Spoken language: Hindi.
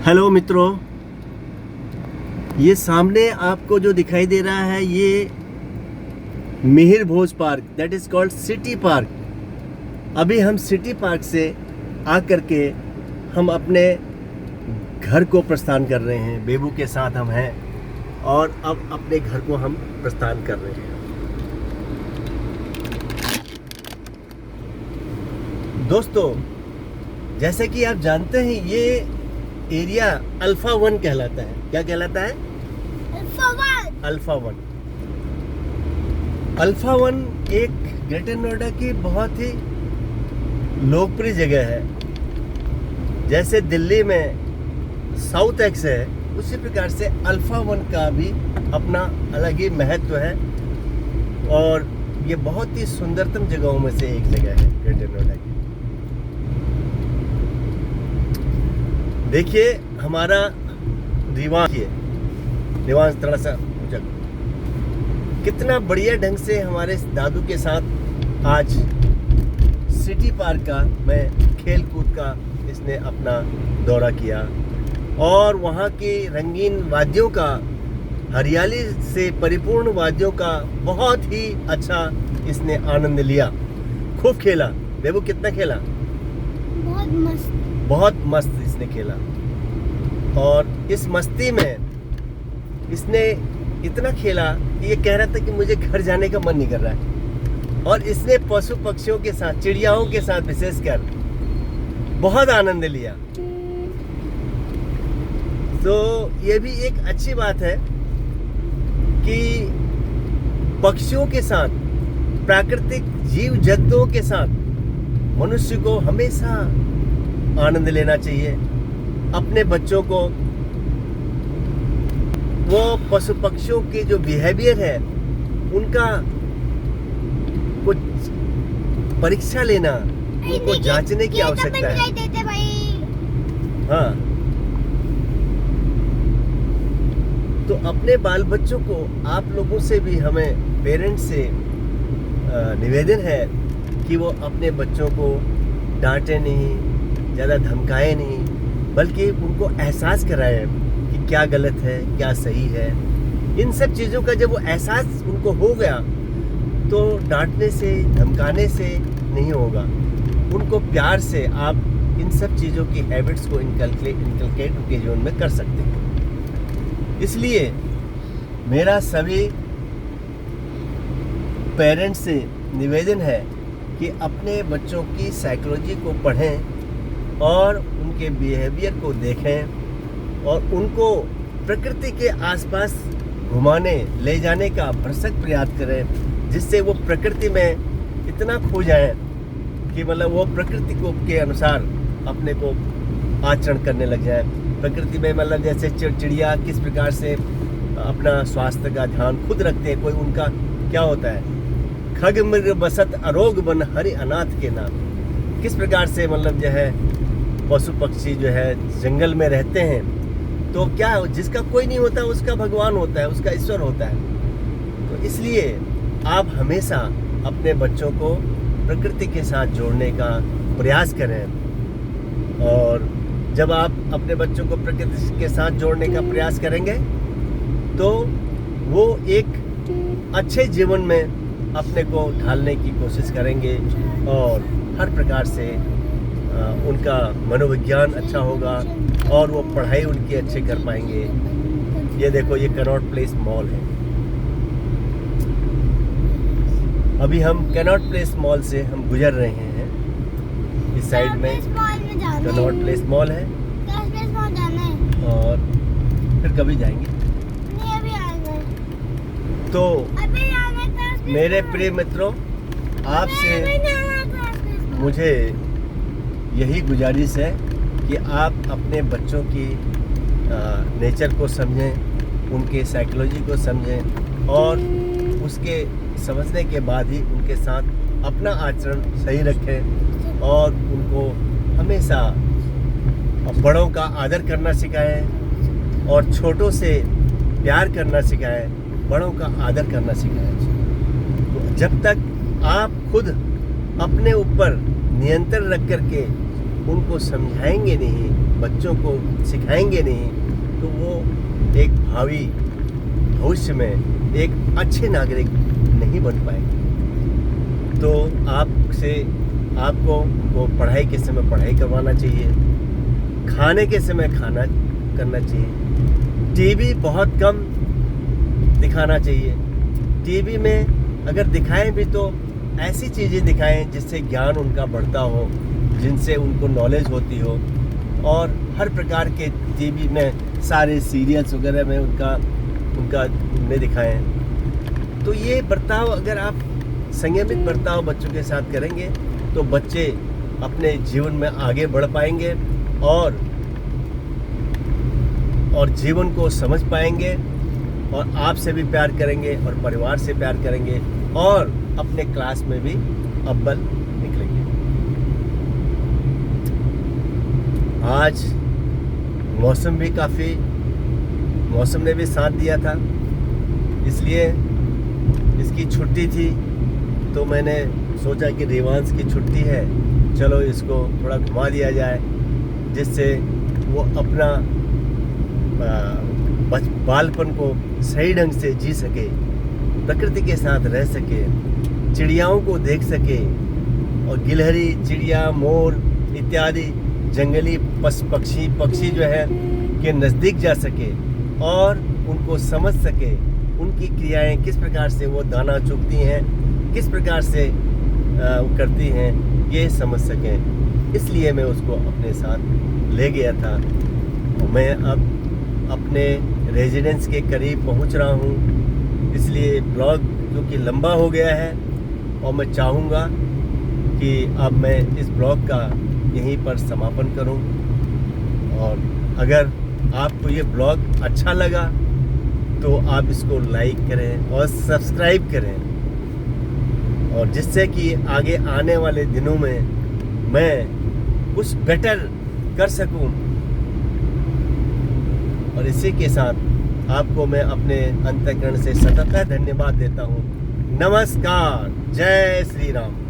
हेलो मित्रों, ये सामने आपको जो दिखाई दे रहा है ये Mihir Bhoj park, that is called city park. अभी हम सिटी पार्क से आकर के हम अपने घर को प्रस्थान कर रहे हैं। बेबू के साथ हम हैं और अब अपने घर को हम प्रस्थान कर रहे हैं। दोस्तों, जैसे कि आप जानते हैं ये एरिया अल्फा 1 कहलाता है। क्या कहलाता है? अल्फा 1 एक ग्रेटर नोएडा की बहुत ही लोकप्रिय जगह है। जैसे दिल्ली में साउथ एक्स है, उसी प्रकार से अल्फा 1 का भी अपना अलग ही महत्व है और ये बहुत ही सुंदरतम जगहों में से एक जगह है ग्रेटर नोएडा की। देखिए हमारा रिवाज थोड़ा सा कितना बढ़िया ढंग से हमारे दादू के साथ आज सिटी पार्क का में खेल कूद का इसने अपना दौरा किया और वहाँ की रंगीन वाद्यों का, हरियाली से परिपूर्ण वाद्यों का बहुत ही अच्छा इसने आनंद लिया। खूब खेला। बेबू कितना खेला? बहुत मस्त इसने खेला और इस मस्ती में इसने इतना खेला कि ये कह रहा था कि मुझे घर जाने का मन नहीं कर रहा है। और इसने पशु पक्षियों के साथ, चिड़ियाओं के साथ विशेषकर बहुत आनंद लिया। तो ये भी एक अच्छी बात है कि पक्षियों के साथ, प्राकृतिक जीव जंतुओं के साथ मनुष्य को हमेशा आनंद लेना चाहिए। अपने बच्चों को वो पशु पक्षियों के जो बिहेवियर है उनका कुछ परीक्षा लेना, उनको जांचने की आवश्यकता है। हाँ, तो अपने बाल बच्चों को आप लोगों से भी, हमें पेरेंट्स से निवेदन है कि वो अपने बच्चों को डांटे नहीं, ज़्यादा धमकाए नहीं, बल्कि उनको एहसास कराएं कि क्या गलत है, क्या सही है। इन सब चीज़ों का जब वो एहसास उनको हो गया तो डांटने से, धमकाने से नहीं होगा। उनको प्यार से आप इन सब चीज़ों की हैबिट्स को इनकलकेट उनके जीवन में कर सकते हैं। इसलिए मेरा सभी पेरेंट्स से निवेदन है कि अपने बच्चों की साइकोलॉजी को पढ़ें और उनके बिहेवियर को देखें और उनको प्रकृति के आसपास घुमाने ले जाने का भरसक प्रयास करें, जिससे वो प्रकृति में इतना खो जाएं कि मतलब वो प्रकृति को के अनुसार अपने को आचरण करने लग जाएं। प्रकृति में मतलब जैसे चिड़िया किस प्रकार से अपना स्वास्थ्य का ध्यान खुद रखते हैं, कोई उनका क्या होता है, खग मृग बसत अरोग बन हरि अनाथ के नाम। किस प्रकार से मतलब जो है पशु पक्षी जो है जंगल में रहते हैं, तो क्या जिसका कोई नहीं होता उसका भगवान होता है, उसका ईश्वर होता है। तो इसलिए आप हमेशा अपने बच्चों को प्रकृति के साथ जोड़ने का प्रयास करें और जब आप अपने बच्चों को प्रकृति के साथ जोड़ने का प्रयास करेंगे तो वो एक अच्छे जीवन में अपने को ढालने की कोशिश करेंगे और हर प्रकार से उनका मनोविज्ञान अच्छा होगा और वो पढ़ाई उनकी अच्छे कर पाएंगे। ये देखो, ये कैनॉट प्लेस मॉल है। अभी हम कैनॉट प्लेस मॉल से हम गुजर रहे हैं। इस साइड में कैनॉट प्लेस मॉल है और फिर कभी जाएंगे। तो मेरे प्रिय मित्रों, आपसे मुझे यही गुजारिश है कि आप अपने बच्चों की नेचर को समझें, उनके साइकोलॉजी को समझें और उसके समझने के बाद ही उनके साथ अपना आचरण सही रखें और उनको हमेशा बड़ों का आदर करना सिखाएं और छोटों से प्यार करना सिखाएं, बड़ों का आदर करना सिखाएं। तो जब तक आप खुद अपने ऊपर नियंत्रण रख करके उनको समझाएंगे नहीं, बच्चों को सिखाएंगे नहीं, तो वो एक भावी भविष्य में एक अच्छे नागरिक नहीं बन पाएंगे। तो आपको वो पढ़ाई के समय पढ़ाई करवाना चाहिए, खाने के समय खाना करना चाहिए, टीवी बहुत कम दिखाना चाहिए। टीवी में अगर दिखाएं भी तो ऐसी चीज़ें दिखाएं जिससे ज्ञान उनका बढ़ता हो, जिनसे उनको नॉलेज होती हो, और हर प्रकार के टीवी में सारे सीरियल्स वगैरह में उनका उनमें दिखाएं। तो ये बर्ताव अगर आप संयमित बर्ताव बच्चों के साथ करेंगे तो बच्चे अपने जीवन में आगे बढ़ पाएंगे और जीवन को समझ पाएंगे, और आपसे भी प्यार करेंगे और परिवार से प्यार करेंगे और अपने क्लास में भी अव्वल निकलेंगे। आज मौसम ने भी साथ दिया था, इसलिए इसकी छुट्टी थी तो मैंने सोचा कि रिवांश की छुट्टी है, चलो इसको थोड़ा घुमा दिया जाए, जिससे वो अपना बालपन को सही ढंग से जी सके, प्रकृति के साथ रह सके, चिड़ियाओं को देख सके, और गिलहरी, चिड़िया, मोर इत्यादि जंगली पक्षी जो है के नज़दीक जा सके और उनको समझ सके, उनकी क्रियाएं किस प्रकार से वो दाना चुगती हैं, किस प्रकार से वो करती हैं, ये समझ सकें। इसलिए मैं उसको अपने साथ ले गया था। मैं अब अपने रेजिडेंस के करीब पहुंच रहा हूं, इसलिए ब्लॉग क्योंकि लंबा हो गया है और मैं चाहूँगा कि अब मैं इस ब्लॉग का यहीं पर समापन करूं। और अगर आपको ये ब्लॉग अच्छा लगा तो आप इसको लाइक करें और सब्सक्राइब करें, और जिससे कि आगे आने वाले दिनों में मैं कुछ बेटर कर सकूं। और इसी के साथ आपको मैं अपने अंतःकरण से सतत धन्यवाद देता हूं। नमस्कार, जय श्री राम।